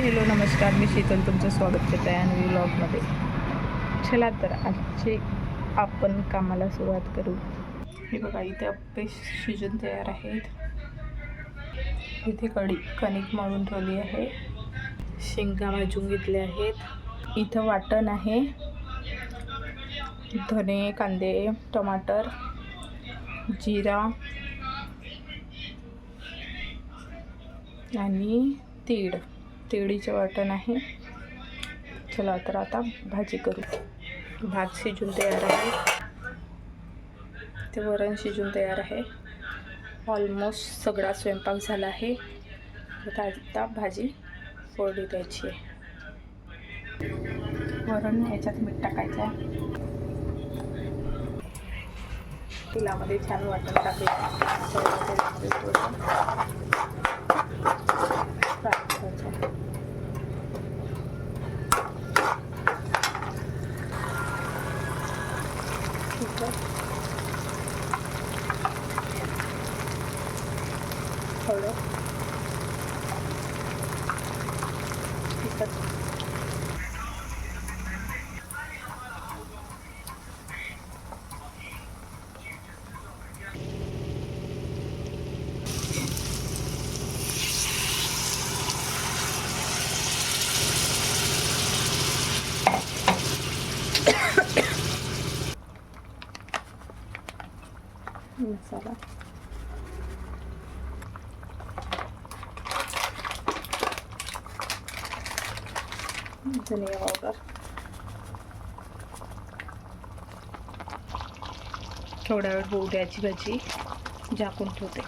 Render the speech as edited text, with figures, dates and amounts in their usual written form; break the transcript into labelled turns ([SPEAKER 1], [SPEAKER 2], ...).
[SPEAKER 1] Hello नमस्कार, मी शीतल तुमचं स्वागत करते आहे नवीन व्लॉगमध्ये. चला तर आजचे आपण कामाला सुरुवात करू. हे बघा, इथे अप्पे शिजून तयार आहेत. इथे कणिक मळून ठेवली आहे. शेंगा भाजून घेतले आहेत. इथं वाटण आहे. धने, कांदे, टमाटर, जिरा आणि तिळीचे वाटण आहे. चला तर आता भाजी करू. भात शिजून तयार आहे. ते वरण शिजून तयार आहे. ऑलमोस्ट सगळा स्वयंपाक झाला आहे. आता भाजी फोडणी द्यायची आहे. वरण याच्यात मीठ टाकायचं आहे. तेलामध्ये छान वाटण टाकायचं. थोडं तिखट, मसाला, धनिया पावडर, थोड्या वेळ होऊ द्यायची भाजी. झाकून ठेवते.